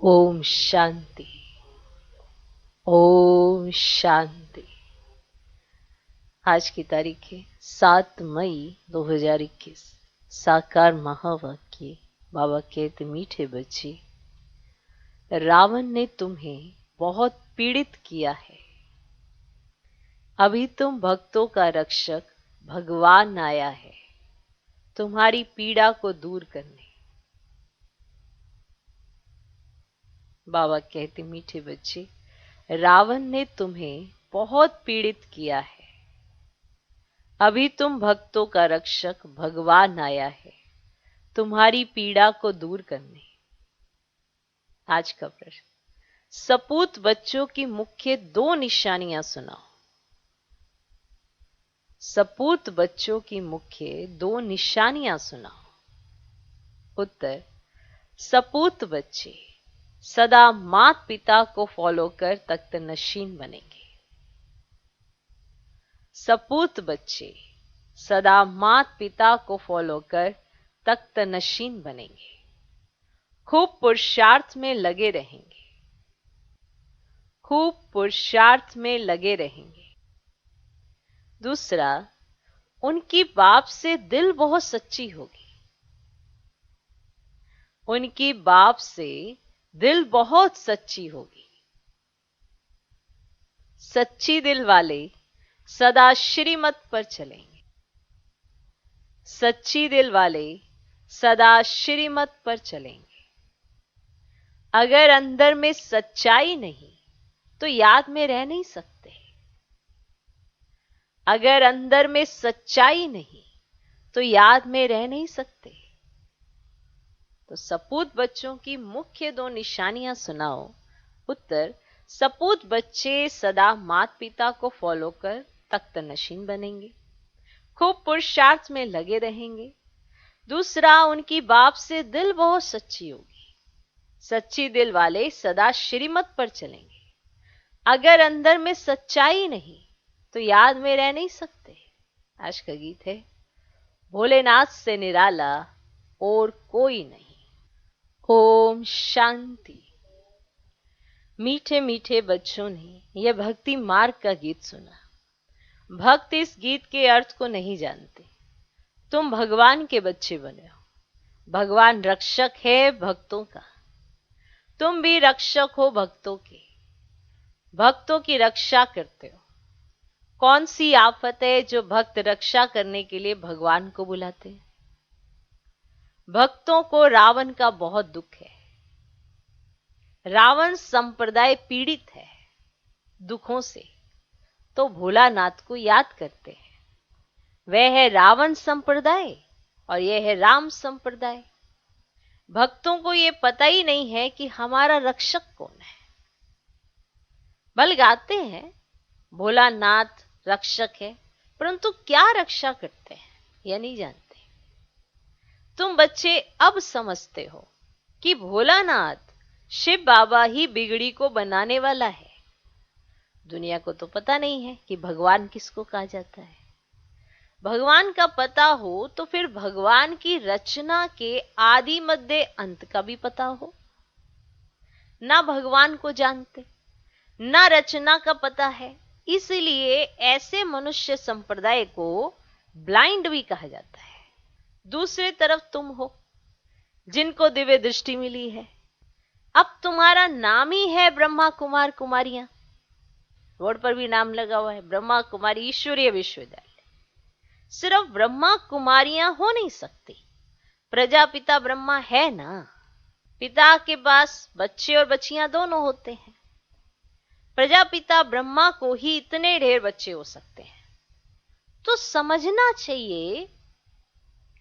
ओम शांति। ओम शांति। आज की तारीख है 7 मई 2021। साकार महावाक्य। बाबा कहते, मीठे बच्चे, रावण ने तुम्हें बहुत पीड़ित किया है। अभी तुम भक्तों का रक्षक भगवान आया है तुम्हारी पीड़ा को दूर करने। बाबा कहते, मीठे बच्चे, रावण ने तुम्हें बहुत पीड़ित किया है। अभी तुम भक्तों का रक्षक भगवान आया है तुम्हारी पीड़ा को दूर करने। आज का प्रश्न, सपूत बच्चों की मुख्य 2 निशानियां सुनाओ। सपूत बच्चों की मुख्य 2 निशानियां सुनाओ। उत्तर, सपूत बच्चे सदा माता पिता को फॉलो कर तख्त नशीन बनेंगे। सपूत बच्चे सदा माता पिता को फॉलो कर तख्त नशीन बनेंगे। खूब पुरुषार्थ में लगे रहेंगे। खूब पुरुषार्थ में लगे रहेंगे। दूसरा, उनकी बाप से दिल बहुत सच्ची होगी। उनकी बाप से दिल बहुत सच्ची होगी। सच्ची दिल वाले सदा श्रीमत पर चलेंगे। सच्ची दिल वाले सदा श्रीमत पर चलेंगे। अगर अंदर में सच्चाई नहीं तो याद में रह नहीं सकते। अगर अंदर में सच्चाई नहीं तो याद में रह नहीं सकते। तो सपूत बच्चों की मुख्य 2 निशानियां सुनाओ। उत्तर, सपूत बच्चे सदा माता पिता को फॉलो कर तख्त नशीन बनेंगे। खूब पुरुषार्थ में लगे रहेंगे। दूसरा, उनकी बाप से दिल बहुत सच्ची होगी। सच्ची दिल वाले सदा श्रीमत पर चलेंगे। अगर अंदर में सच्चाई नहीं तो याद में रह नहीं सकते। आज का गीत है, भोलेनाथ से निराला और कोई नहीं। ओम शांति। मीठे मीठे बच्चों ने यह भक्ति मार्ग का गीत सुना। भक्त इस गीत के अर्थ को नहीं जानते। तुम भगवान के बच्चे बने हो। भगवान रक्षक है भक्तों का। तुम भी रक्षक हो भक्तों के। भक्तों की रक्षा करते हो। कौन सी आफत है जो भक्त रक्षा करने के लिए भगवान को बुलाते हैं? भक्तों को रावण का बहुत दुख है। रावण संप्रदाय पीड़ित है दुखों से, तो भोलानाथ को याद करते हैं। वह है रावण संप्रदाय और यह है राम संप्रदाय। भक्तों को यह पता ही नहीं है कि हमारा रक्षक कौन है। बल गाते हैं भोलानाथ रक्षक है, परंतु क्या रक्षा करते हैं यह नहीं जानते। तुम बच्चे अब समझते हो कि भोलानाथ शिव बाबा ही बिगड़ी को बनाने वाला है। दुनिया को तो पता नहीं है कि भगवान किसको कहा जाता है। भगवान का पता हो तो फिर भगवान की रचना के आदि मध्य अंत का भी पता हो। ना भगवान को जानते, ना रचना का पता है, इसलिए ऐसे मनुष्य संप्रदाय को ब्लाइंड भी कहा जाता है। दूसरी तरफ तुम हो जिनको दिव्य दृष्टि मिली है। अब तुम्हारा नाम ही है ब्रह्मा कुमार कुमारियां। बोर्ड पर भी नाम लगा हुआ है, ब्रह्मा कुमारी ईश्वरीय विश्वविद्यालय। सिर्फ ब्रह्मा कुमारियां हो नहीं सकती। प्रजापिता ब्रह्मा है ना। पिता के पास बच्चे और बच्चियां दोनों होते हैं। प्रजापिता ब्रह्मा को ही इतने ढेर बच्चे हो सकते हैं। तो समझना चाहिए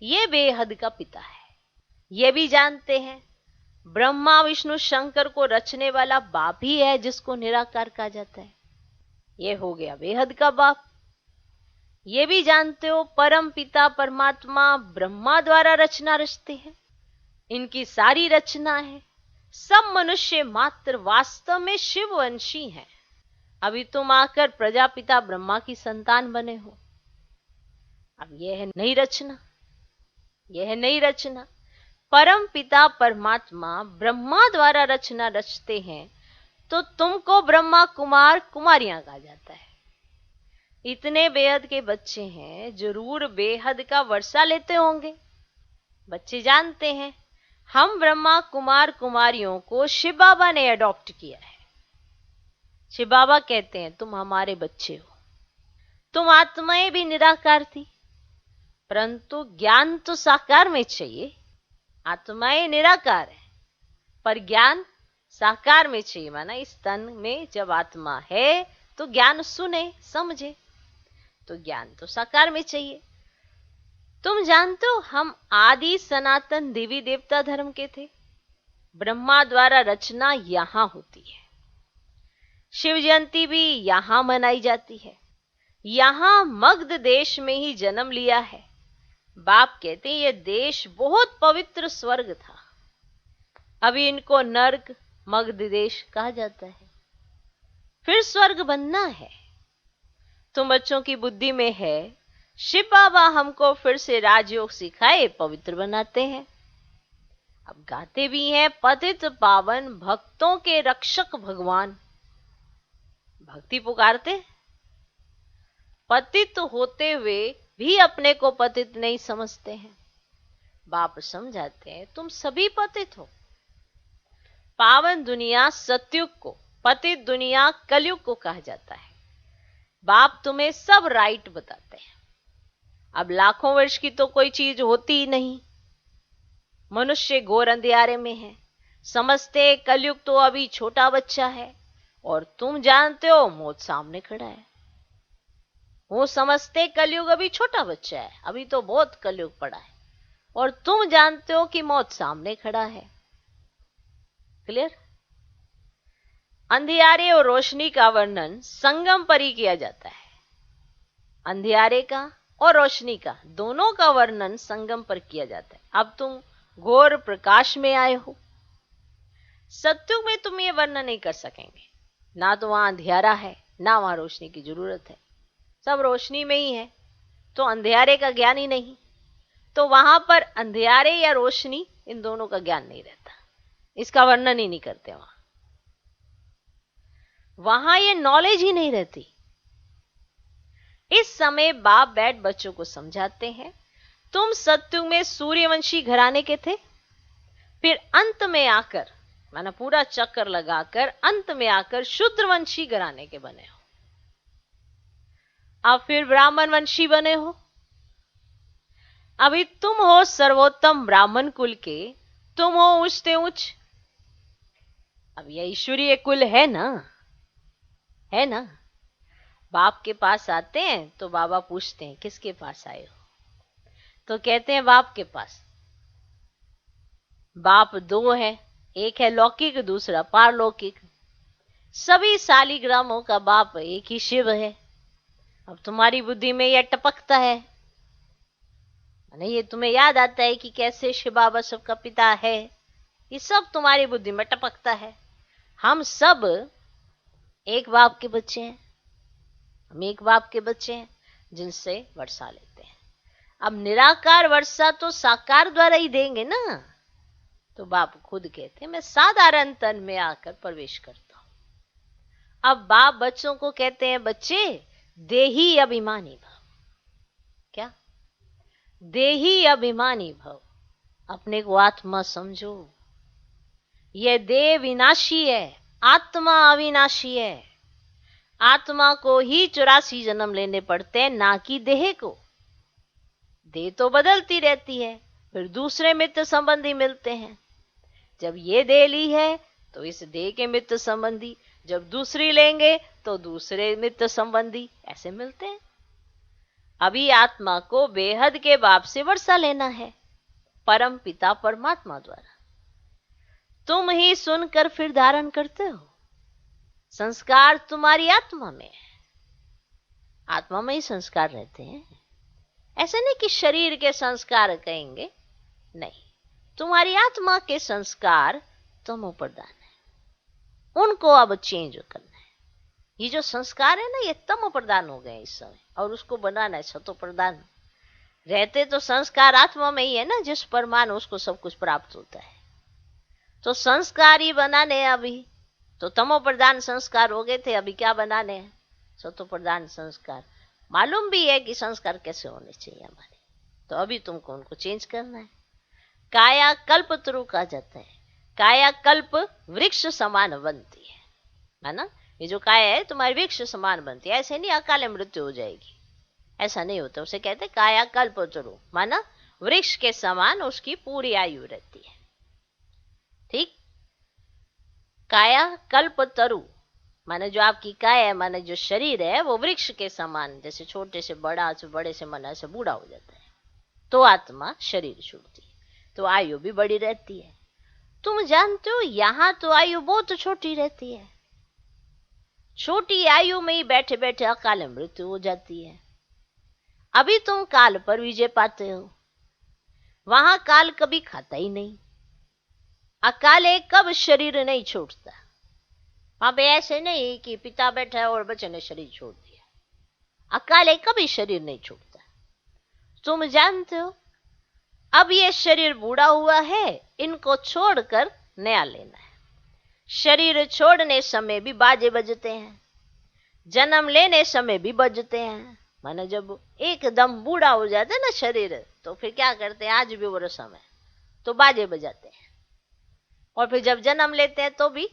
ये बेहद का पिता है। ये भी जानते हैं ब्रह्मा विष्णु शंकर को रचने वाला बाप ही है जिसको निराकार कहा जाता है। ये हो गया बेहद का बाप। ये भी जानते हो परम पिता परमात्मा ब्रह्मा द्वारा रचना रचते हैं। इनकी सारी रचना है। सब मनुष्य मात्र वास्तव में शिववंशी हैं। अभी तुम आकर प्रजापिता ब्रह्मा की संतान बने हो। अब यह है नई रचना। यह है नई रचना। परम पिता परमात्मा ब्रह्मा द्वारा रचना रचते हैं तो तुमको ब्रह्मा कुमार कुमारियां कहा जाता है। इतने बेहद के बच्चे हैं, जरूर बेहद का वर्षा लेते होंगे। बच्चे जानते हैं हम ब्रह्मा कुमार कुमारियों को शिव बाबा ने अडॉप्ट किया है। शिव बाबा कहते हैं तुम हमारे बच्चे हो। तुम आत्माएं भी निराकार थी, परंतु ज्ञान तो साकार में चाहिए। आत्माएं निराकार है पर ज्ञान साकार में चाहिए। माना इस तन में जब आत्मा है तो ज्ञान सुने समझे, तो ज्ञान तो साकार में चाहिए। तुम जानते हो हम आदि सनातन देवी देवता धर्म के थे। ब्रह्मा द्वारा रचना यहां होती है। शिव जयंती भी यहां मनाई जाती है। यहां मगध देश में ही जन्म लिया है। बाप कहते हैं यह देश बहुत पवित्र स्वर्ग था, अभी इनको नर्क मगध देश कहा जाता है। फिर स्वर्ग बनना है। तुम बच्चों की बुद्धि में है शिव बाबा हमको फिर से राजयोग सिखाए, पवित्र बनाते हैं। अब गाते भी हैं पतित पावन भक्तों के रक्षक भगवान। भक्ति पुकारते, पतित होते हुए भी अपने को पतित नहीं समझते हैं। बाप समझाते हैं तुम सभी पतित हो। पावन दुनिया सतयुग को, पतित दुनिया कलयुग को कहा जाता है। बाप तुम्हें सब राइट बताते हैं। अब लाखों वर्ष की तो कोई चीज होती ही नहीं। मनुष्य घोर अंधियारे में है, समझते कलयुग तो अभी छोटा बच्चा है, और तुम जानते हो मौत सामने खड़ा है। वो समझते कलयुग अभी छोटा बच्चा है, अभी तो बहुत कलयुग पड़ा है, और तुम जानते हो कि मौत सामने खड़ा है। क्लियर? अंधियारे और रोशनी का वर्णन संगम पर ही किया जाता है। अंधियारे का और रोशनी का, दोनों का वर्णन संगम पर किया जाता है। अब तुम घोर प्रकाश में आए हो। सत्युग में तुम ये वर्णन नहीं कर सकेंगे, ना तो वहां अंधियारा है ना वहां रोशनी की जरूरत है। सब रोशनी में ही है, तो अंधियारे का ज्ञान ही नहीं। तो वहां पर अंधियारे या रोशनी, इन दोनों का ज्ञान नहीं रहता, इसका वर्णन ही नहीं करते। वहां ये नॉलेज ही नहीं रहती। इस समय बाप बैठ बच्चों को समझाते हैं तुम सत्युग में सूर्यवंशी घराने के थे, फिर अंत में आकर, माना पूरा चक्कर लगाकर अंत में आकर शूद्रवंशी घराने के बने हो। अब फिर ब्राह्मण वंशी बने हो। अभी तुम हो सर्वोत्तम ब्राह्मण कुल के, तुम हो ऊंचते ऊंच। अब यह ईश्वरीय कुल है ना, है ना। बाप के पास आते हैं तो बाबा पूछते हैं किसके पास आए हो, तो कहते हैं बाप के पास। बाप दो है, एक है लौकिक दूसरा पारलौकिक। सभी शालिग्रामों का बाप एक ही शिव है। अब तुम्हारी बुद्धि में यह टपकता है, नहीं ये तुम्हें याद आता है कि कैसे शिव बाबा सबका पिता है। ये सब तुम्हारी बुद्धि में टपकता है। हम सब एक बाप के बच्चे हैं, हम एक बाप के बच्चे हैं जिनसे वर्षा लेते हैं। अब निराकार वर्षा तो साकार द्वारा ही देंगे ना। तो बाप खुद कहते हैं मैं साधारण तन में आकर प्रवेश करता हूं। अब बाप बच्चों को कहते हैं बच्चे देही अभिमानी भव। क्या? देही अभिमानी भव। अपने को आत्मा समझो। यह देह विनाशी है, आत्मा अविनाशी है। आत्मा को ही 84 जन्म लेने पड़ते हैं, ना कि देह को। देह तो बदलती रहती है, फिर दूसरे मित्र संबंधी मिलते हैं। जब ये देह ली है तो इस देह के मित्र संबंधी, जब दूसरी लेंगे तो दूसरे मित्र संबंधी, ऐसे मिलते हैं। अभी आत्मा को बेहद के बाप से वर्षा लेना है, परम पिता परमात्मा द्वारा। तुम ही सुनकर फिर धारण करते हो। संस्कार तुम्हारी आत्मा में है, आत्मा में ही संस्कार रहते हैं। ऐसे नहीं कि शरीर के संस्कार कहेंगे, नहीं, तुम्हारी आत्मा के संस्कार तमो प्रधान है, उनको अब चेंज करना है। ये जो संस्कार है ना, ये तमो प्रधान हो गए इस समय, और उसको बनाना है सतो प्रधान। रहते तो संस्कार आत्मा में ही है ना, जिस पर मान उसको सब कुछ प्राप्त होता है। तो संस्कार ही बनाने हैं अभी। तो तमो प्रधान संस्कार हो गए थे, अभी क्या बनाने हैं? सतो प्रधान संस्कार। मालूम भी है कि संस्कार कैसे होने चाहिए हमारे, तो अभी तुमको उनको चेंज करना है। काया कल्प तरु कहा जाता है, काया कल्प वृक्ष समान बनती है ना। ये जो काया है तुम्हारी वृक्ष समान बनती है, ऐसे नहीं अकाले मृत्यु हो जाएगी, ऐसा नहीं होता। उसे कहते काया कल्प तरु, माना वृक्ष के समान उसकी पूरी आयु रहती है। ठीक, काया कल्प तरु माने जो आपकी काया है, माने जो शरीर है वो वृक्ष के समान, जैसे छोटे से बड़ा से बड़े से मना से बूढ़ा हो जाता है, तो आत्मा शरीर छोड़ती है, तो आयु भी बड़ी रहती है। तुम जानते हो यहां तो आयु बहुत छोटी रहती है, छोटी आयु में ही बैठे बैठे अकाल मृत्यु हो जाती है। अभी तुम काल पर विजय पाते हो, वहां काल कभी खाता ही नहीं। अकाले कब शरीर नहीं छोड़ता, वहां पे ऐसे नहीं कि पिता बैठा है और बच्चे ने शरीर छोड़ दिया। अकाले कभी शरीर नहीं छोड़ता। तुम जानते हो अब ये शरीर बूढ़ा हुआ है, इनको छोड़कर नया लेना है। शरीर छोड़ने समय भी बाजे बजते हैं, जन्म लेने समय भी बजते हैं। माने जब एकदम बूढ़ा हो जाता है ना शरीर, तो फिर क्या करते हैं, आज भी वो रस्म है, तो बाजे बजाते हैं। और फिर जब जन्म लेते हैं तो भी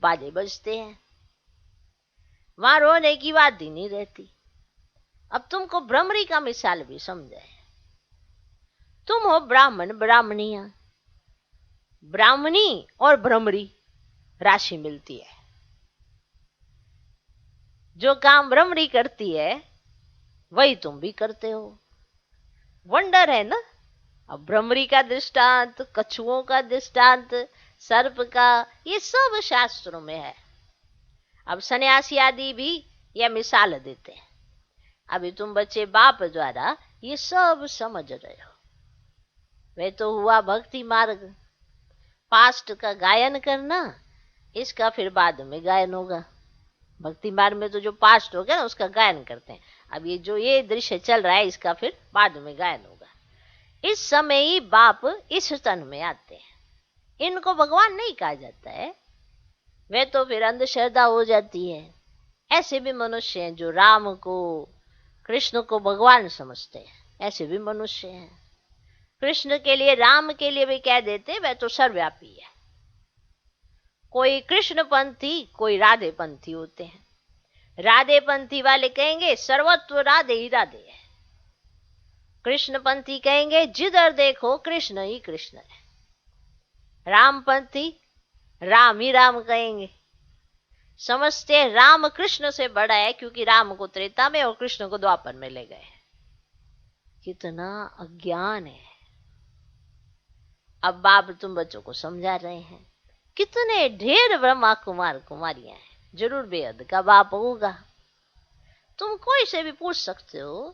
बाजे बजते हैं, वहां रोने की बात ही नहीं रहती। अब तुमको भ्रमरी का मिसाल भी समझाए। तुम हो ब्राह्मण ब्राह्मणिया, ब्राह्मणी और भ्रमरी राशि मिलती है। जो काम भ्रमरी करती है वही तुम भी करते हो। वंडर है ना। अब भ्रमरी का दृष्टांत, कछुओं का दृष्टांत, सर्प का, ये सब शास्त्रों में है। अब सन्यासी आदि भी यह मिसाल देते हैं। अभी तुम बच्चे बाप द्वारा ये सब समझ रहे हो। वे तो हुआ भक्ति मार्ग, पास्ट का गायन करना, इसका फिर बाद में गायन होगा। भक्ति मार्ग में तो जो पास्ट हो गया ना उसका गायन करते हैं। अब ये जो ये दृश्य चल रहा है इसका फिर बाद में गायन होगा। इस समय ही बाप इस तन में आते हैं, इनको भगवान नहीं कहा जाता है, वे तो फिर अंधश्रद्धा हो जाती है। ऐसे भी मनुष्य हैं जो राम को कृष्ण को भगवान समझते हैं, ऐसे भी मनुष्य हैं। कृष्ण के लिए राम के लिए भी कह देते वह तो सर्वव्यापी है। कोई कृष्ण पंथी कोई राधे पंथी होते हैं। राधे पंथी वाले कहेंगे सर्वत्व राधे ही राधे है, कृष्ण पंथी कहेंगे जिधर देखो कृष्ण ही कृष्ण है। राम पंथी राम ही राम कहेंगे, समझते राम कृष्ण से बड़ा है क्योंकि राम को त्रेता में और कृष्ण को द्वापर में ले गए। कितना अज्ञान है। अब बाप तुम बच्चों को समझा रहे हैं। कितने ढेर ब्रह्मा कुमार कुमारियां हैं, जरूर बेहद का बाप होगा। तुम कोई से भी पूछ सकते हो,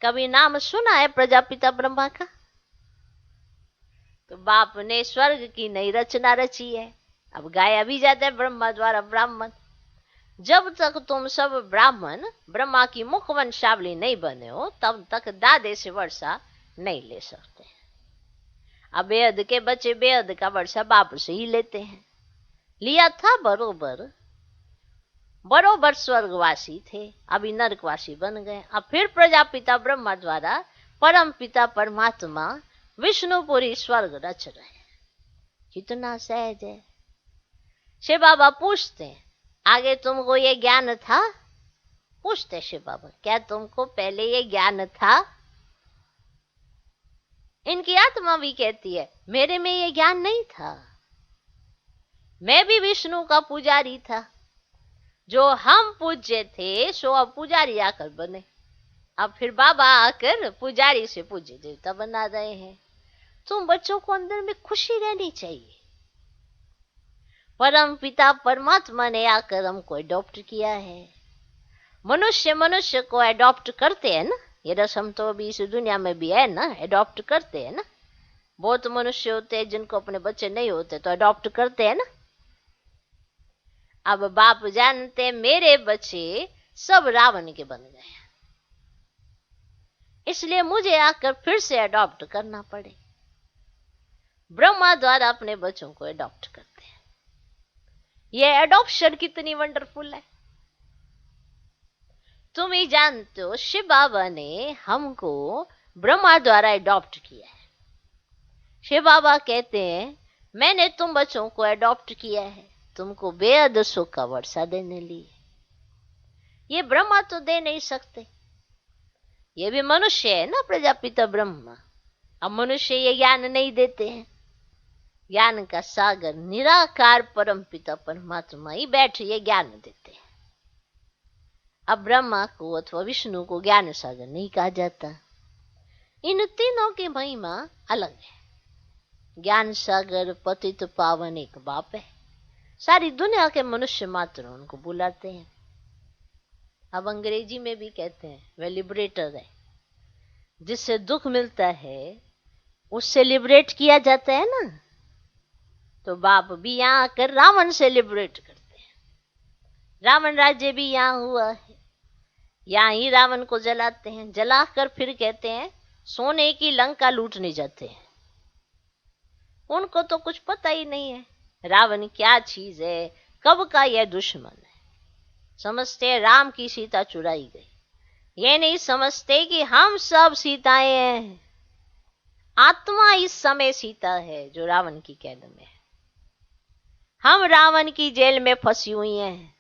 कभी नाम सुना है प्रजापिता ब्रह्मा का? तो बाप ने स्वर्ग की नई रचना रची है। अब गाया भी जाता है ब्रह्मा द्वारा ब्राह्मण। जब तक तुम सब ब्राह्मण ब्रह्मा की मुख वंशावली नहीं बने हो तब तक दादे से वर्षा नहीं ले सकते। अब बेहद के बच्चे बेहद का वर्षा बाप से ही लेते हैं। लिया था बरोबर, बरोबर स्वर्गवासी थे, अभी नरकवासी बन गए। अब फिर प्रजापिता ब्रह्मा द्वारा परम पिता परमात्मा विष्णुपुरी स्वर्ग रच रहे हैं। कितना सहज है। शिव बाबा पूछते हैं आगे तुमको ये ज्ञान था? पूछते शिव बाबा क्या तुमको पहले ये ज्ञान था? इनकी आत्मा भी कहती है मेरे में ये ज्ञान नहीं था, मैं भी विष्णु का पुजारी था। जो हम पूज्य थे सो अब पुजारी आकर बने। अब फिर बाबा आकर पुजारी से पूज्य देवता बना रहे हैं। तुम बच्चों को अंदर में खुशी रहनी चाहिए। परम पिता परमात्मा ने आकर हमको अडॉप्ट किया है। मनुष्य मनुष्य को अडॉप्ट करते हैं ना, ये रस्म तो अभी इस दुनिया में भी है ना, अडॉप्ट करते हैं ना। बहुत मनुष्य होते हैं जिनको अपने बच्चे नहीं होते तो अडॉप्ट करते हैं ना। अब बाप जानते मेरे बच्चे सब रावण के बन गए। इसलिए मुझे आकर फिर से अडॉप्ट करना पड़े। ब्रह्मा द्वारा अपने बच्चों को अडॉप्ट करते हैं। यह अडॉप्शन कितनी वंडरफुल है। तुम ही जानते हो, शिव बाबा ने हमको ब्रह्मा द्वारा अडॉप्ट किया है। शिव बाबा कहते हैं, मैंने तुम बच्चों को अडॉप्ट किया है तुमको बेहद सुख का वर्षा देने लिए। ये ब्रह्मा तो दे नहीं सकते, ये भी मनुष्य है ना, प्रजापिता ब्रह्मा। अब मनुष्य ये ज्ञान नहीं देते हैं। ज्ञान का सागर निराकार परम पिता परमात्मा ही बैठ ये ज्ञान देते हैं। अब ब्रह्मा को अथवा विष्णु को ज्ञान सागर नहीं कहा जाता। इन तीनों की महिमा अलग है। ज्ञान सागर पतित पावन एक बाप है। सारी दुनिया के मनुष्य मात्र उनको बुलाते हैं। अब अंग्रेजी में भी कहते हैं वह लिबरेटर है। जिससे दुख मिलता है उससे लिबरेट किया जाता है ना। तो बाप भी यहाँ आकर रावण से लिबरेट करते हैं। रावण राज्य भी यहाँ हुआ है। यहाँ ही रावण को जलाते हैं। जलाकर फिर कहते हैं सोने की लंका लूटने जाते हैं। उनको तो कुछ पता ही नहीं है रावण क्या चीज है, कब का यह दुश्मन है। समझते राम की सीता चुराई गई, ये नहीं समझते कि हम सब सीताएं हैं। आत्मा इस समय सीता है जो रावण की कैद में है। हम रावण की जेल में फंसी हुई हैं।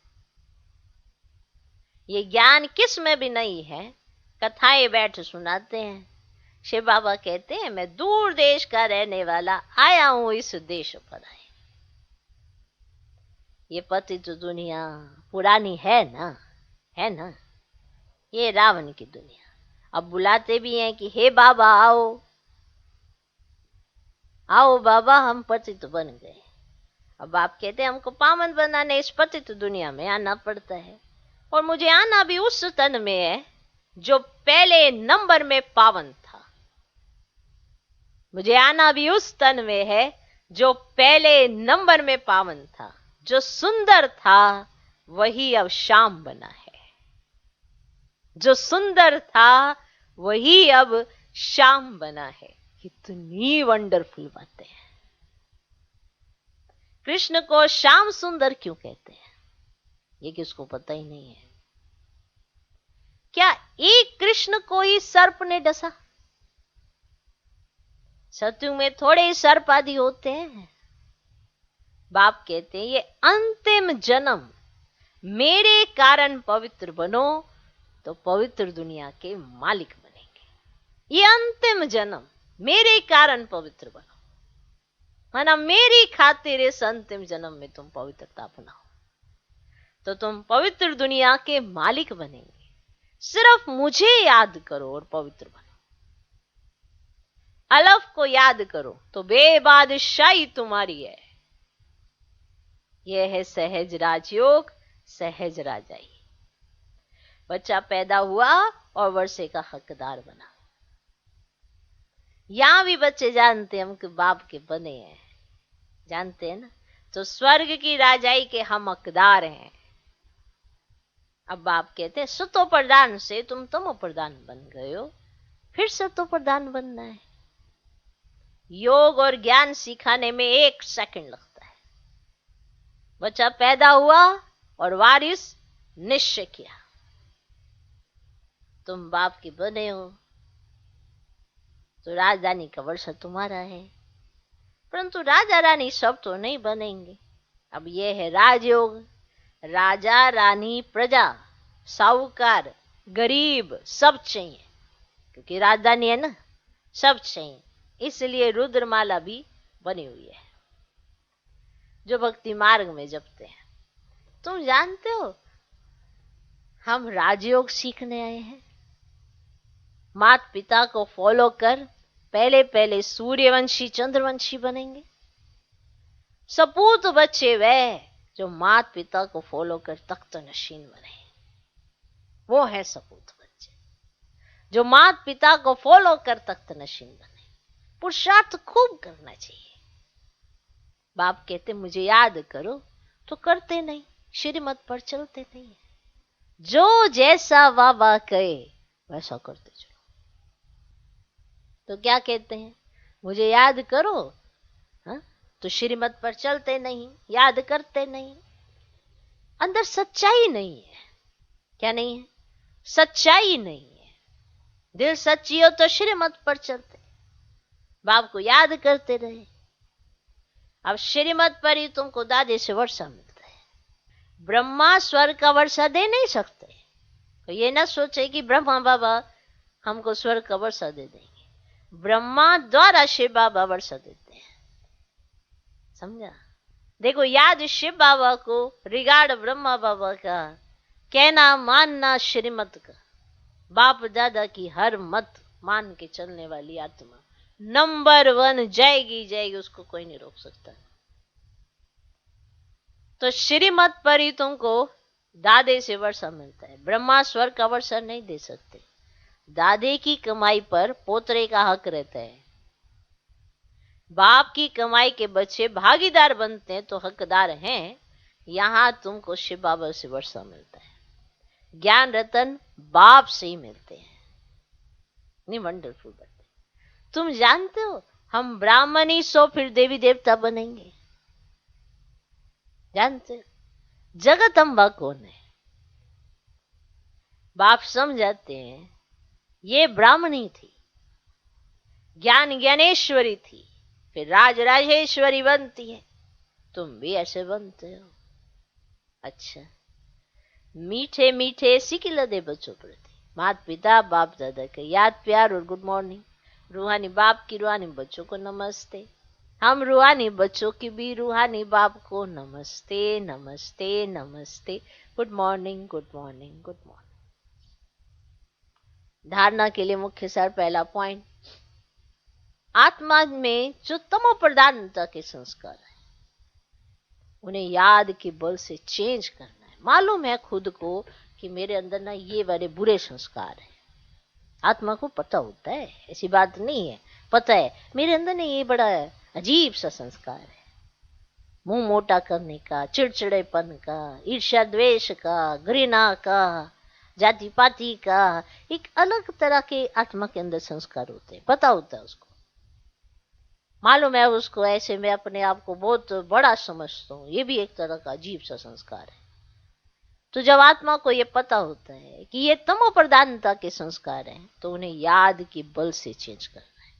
ये ज्ञान किस में भी नहीं है। कथाएं बैठ सुनाते हैं। शिव बाबा कहते हैं मैं दूर देश का रहने वाला आया हूं इस देश पर आए। ये पतित दुनिया पुरानी है ना, है ना। ये रावण की दुनिया। अब बुलाते भी हैं कि हे बाबा आओ, आओ बाबा हम पतित बन गए। अब आप कहते हैं हमको पावन बनाने इस पतित दुनिया में आना पड़ता है। और मुझे आना भी उस तन में है जो पहले नंबर में पावन था। मुझे आना भी उस तन में है जो पहले नंबर में पावन था। जो सुंदर था वही अब शाम बना है। जो सुंदर था वही अब शाम बना है। कितनी वंडरफुल बातें हैं। कृष्ण को श्याम सुंदर क्यों कहते हैं ये किसको पता ही नहीं है। क्या एक कृष्ण को ही सर्प ने डसा? सत्युग में थोड़े ही सर्प आदि होते हैं। बाप कहते हैं ये अंतिम जन्म मेरे कारण पवित्र बनो तो पवित्र दुनिया के मालिक बनेंगे। ये अंतिम जन्म मेरे कारण पवित्र बनो, माना मेरी खातिर इस अंतिम जन्म में तुम पवित्रता बनाओ तो तुम पवित्र दुनिया के मालिक बनेंगे। सिर्फ मुझे याद करो और पवित्र बनो। अलफ को याद करो तो बेबादशाही तुम्हारी है। यह है सहज राजयोग, सहज राजाई। बच्चा पैदा हुआ और वर्षे का हकदार बना। यहां भी बच्चे जानते हैं हम कि बाप के बने हैं, जानते हैं ना। तो स्वर्ग की राजाई के हम हकदार हैं। अब बाप कहते हैं सतो प्रधान से तुम तमो प्रधान बन गए हो, फिर सतो प्रधान बनना है। योग और ज्ञान सिखाने में 1 सेकंड लगता है। बच्चा पैदा हुआ और वारिस निश्चय किया तुम बाप के बने हो तो राजधानी का वर्षा तुम्हारा है। परंतु राजा रानी सब तो नहीं बनेंगे। अब यह है राजयोग। राजा रानी प्रजा साहूकार गरीब सब चाहिए, क्योंकि राजधानी है ना, सब चाहिए। इसलिए रुद्रमाला भी बनी हुई है जो भक्ति मार्ग में जपते हैं। तुम जानते हो हम राजयोग सीखने आए हैं। माता पिता को फॉलो कर पहले पहले सूर्यवंशी चंद्रवंशी बनेंगे। सपूत बच्चे वह जो माता पिता को फॉलो कर तख्त नशीन बने, वो है सपूत बच्चे जो माता पिता को फॉलो कर तख्त नशीन बने। पुरुषार्थ खूब करना चाहिए। बाप कहते मुझे याद करो तो करते नहीं, श्रीमत पर चलते नहीं। जो जैसा बाबा कहे वैसा करते चलो। तो क्या कहते हैं, मुझे याद करो, हाँ? तो श्रीमत पर चलते नहीं, याद करते नहीं। अंदर सच्चाई नहीं है। क्या नहीं है? सच्चाई नहीं है। दिल सच्ची हो तो श्रीमत पर चलते, बाप को याद करते रहे। अब श्रीमत पर ही तुमको दादे से वर्षा मिलता है। ब्रह्मा स्वर्ग का वर्षा दे नहीं सकते, तो ये ना सोचे कि ब्रह्मा बाबा हमको स्वर्ग का वर्षा दे देंगे। ब्रह्मा द्वारा शिव बाबा वर्षा देते हैं। समझा? देखो, याद शिव बाबा को, रिगार्ड ब्रह्मा बाबा का, कहना मानना श्रीमत का, बाप दादा की हर मत मान के चलने वाली आत्मा नंबर 1 जाएगी, उसको कोई नहीं रोक सकता। तो श्रीमत पर ही तुमको दादे से वर्षा मिलता है। ब्रह्मा स्वर्ग का वर्षा नहीं दे सकते। दादे की कमाई पर पोतरे का हक रहता है। बाप की कमाई के बच्चे भागीदार बनते हैं तो हकदार हैं। यहां तुमको शिव बाबा से वर्षा मिलता है। ज्ञान रतन बाप से ही मिलते हैं। नहीं, वंडरफुल बात है। तुम जानते हो, हम ब्राह्मण ही सो फिर देवी देवता बनेंगे। जानते हो जगत अम्बा कौन है? बाप समझाते हैं, ये ब्राह्मणी थी, ज्ञान ज्ञानेश्वरी थी, फिर राज राजेश्वरी बनती है। तुम भी ऐसे बनते हो। अच्छा, मीठे मीठे सिकिल दे बच्चों प्रति माता पिता बाप दादा के याद प्यार और गुड मॉर्निंग। रूहानी बाप की रूहानी बच्चों को नमस्ते। हम रूहानी बच्चों की भी रूहानी बाप को नमस्ते नमस्ते नमस्ते। Good morning good morning good morning. धारणा के लिए मुख्य सार, पहला पॉइंट, आत्मा में जो तमो प्रधानता के संस्कार है उन्हें याद के बल से चेंज करना है। मालूम है खुद को कि मेरे अंदर ना ये वाले बुरे संस्कार है। आत्मा को पता होता है, ऐसी बात नहीं है, पता है मेरे अंदर ना ये बड़ा अजीब सा संस्कार है, मुंह मोटा करने का, चिड़चिड़ेपन का, ईर्ष्या द्वेष का, घृणा का, जाति पाति का। एक अलग तरह के आत्मा के अंदर संस्कार होते हैं, पता होता है उसको। मालूम है उसको, ऐसे मैं अपने आप को बहुत बड़ा समझता हूँ, ये भी एक तरह का अजीब सा संस्कार है। तो जब आत्मा को ये पता होता है कि ये तमो प्रधानता के संस्कार हैं, तो उन्हें याद के बल से चेंज करना है।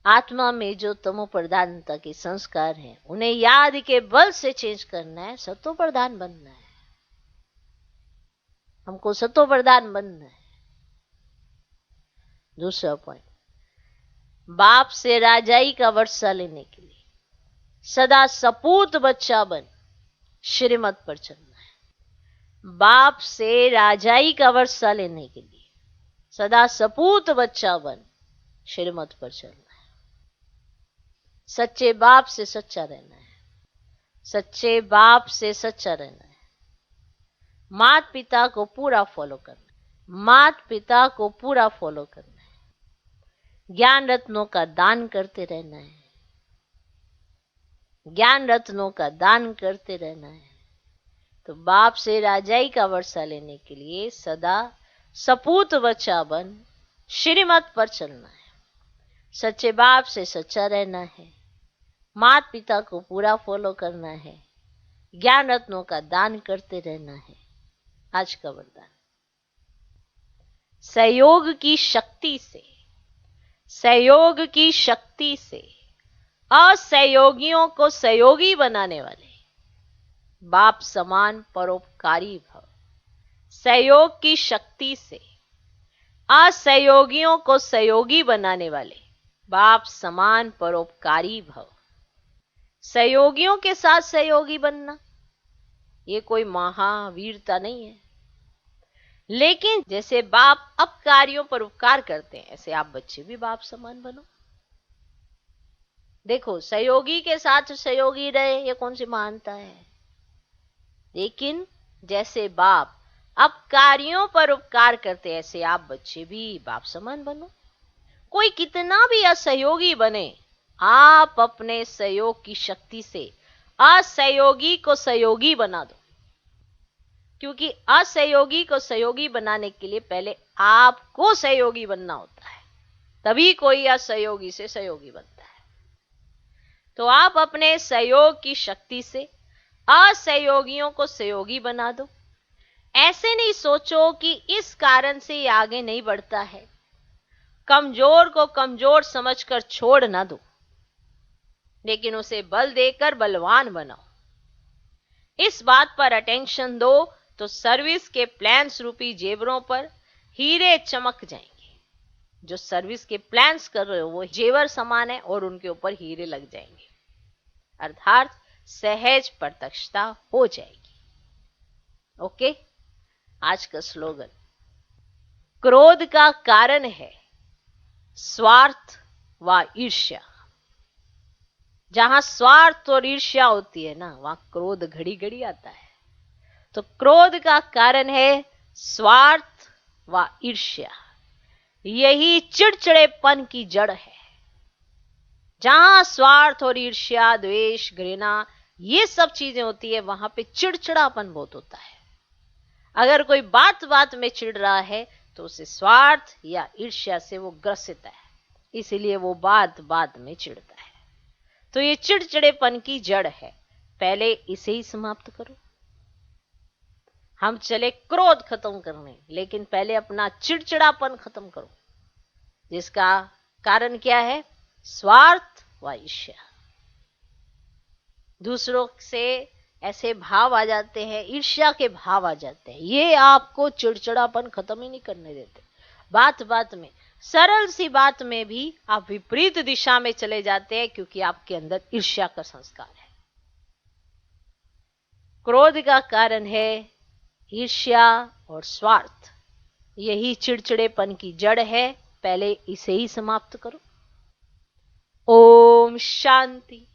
आत्मा में जो तमो प्रधानता के संस्कार हैं उन्हें याद के बल से चेंज करना है, सतो प्रधान बनना है। हमको सतो प्रधान बनना है। दूसरा पॉइंट, बाप से राजाई का वर्षा लेने के लिए सदा सपूत बच्चा बन श्रीमत पर चलना है। बाप से राजाई का वर्षा लेने के लिए सदा सपूत बच्चा बन श्रीमत पर चलना है। सच्चे बाप से सच्चा रहना है। सच्चे बाप से सच्चा रहना है। माता पिता को पूरा फॉलो करना है। माता पिता को पूरा फॉलो करना है। ज्ञान रत्नों का दान करते रहना है। ज्ञान रत्नों का दान करते रहना है। तो बाप से राजाई का वर्षा लेने के लिए सदा सपूत बच्चा बन श्रीमत पर चलना है। सच्चे बाप से सच्चा रहना है। माता पिता को पूरा फॉलो करना है। ज्ञान रत्नों का दान करते रहना है। आज का वरदान, सहयोग की शक्ति से, सहयोग की शक्ति से असहयोगियों को सहयोगी बनाने वाले बाप समान परोपकारी भव। सहयोग की शक्ति से असहयोगियों को सहयोगी बनाने वाले बाप समान परोपकारी भव। सहयोगियों के साथ सहयोगी बनना ये कोई महावीरता नहीं है, लेकिन जैसे बाप अपकारियों पर उपकार करते हैं, ऐसे आप बच्चे भी बाप समान बनो। देखो, सहयोगी के साथ सहयोगी रहे, ये कौन सी महानता है? लेकिन जैसे बाप अपकारियों पर उपकार करते, ऐसे आप बच्चे भी बाप समान बनो। कोई कितना भी असहयोगी बने, आप अपने सहयोग की शक्ति से असहयोगी को सहयोगी बना दो। क्योंकि असहयोगी को सहयोगी बनाने के लिए पहले आपको सहयोगी बनना होता है। तभी कोई असहयोगी से सहयोगी बनता है। तो आप अपने सहयोग की शक्ति से असहयोगियों को सहयोगी बना दो। ऐसे नहीं सोचो कि इस कारण से ये आगे नहीं बढ़ता है। कमजोर को कमजोर समझकर छोड़ ना दो, लेकिन उसे बल देकर बलवान बनाओ। इस बात पर अटेंशन दो तो सर्विस के प्लान्स रूपी जेवरों पर हीरे चमक जाएंगे। जो सर्विस के प्लान्स कर रहे हो वो जेवर समान है और उनके ऊपर हीरे लग जाएंगे, अर्थात सहज प्रत्यक्षता हो जाएगी। ओके, आज का स्लोगन, क्रोध का कारण है स्वार्थ व ईर्ष्या। जहां स्वार्थ और ईर्ष्या होती है ना, वहां क्रोध घड़ी घड़ी आता है। तो क्रोध का कारण है स्वार्थ व ईर्ष्या, यही चिड़चिड़ेपन की जड़ है। जहां स्वार्थ और ईर्ष्या, द्वेष, घृणा ये सब चीजें होती है, वहां पे चिड़चिड़ापन बहुत होता है। अगर कोई बात बात में चिढ़ रहा है तो उसे स्वार्थ या ईर्ष्या से वो ग्रसित है, इसीलिए वो बात बात में चिढ़ता है। तो ये चिड़चिड़ेपन की जड़ है, पहले इसे ही समाप्त करो। हम चले क्रोध खत्म करने, लेकिन पहले अपना चिड़चिड़ापन खत्म करो, जिसका कारण क्या है? स्वार्थ व ईर्ष्या। दूसरों से ऐसे भाव आ जाते हैं, ईर्ष्या के भाव आ जाते हैं, ये आपको चिड़चिड़ापन खत्म ही नहीं करने देते। बात बात में, सरल सी बात में भी आप विपरीत दिशा में चले जाते हैं, क्योंकि आपके अंदर ईर्ष्या का संस्कार है। क्रोध का कारण है ईर्ष्या और स्वार्थ, यही चिड़चिड़ेपन की जड़ है, पहले इसे ही समाप्त करो। ओम शांति।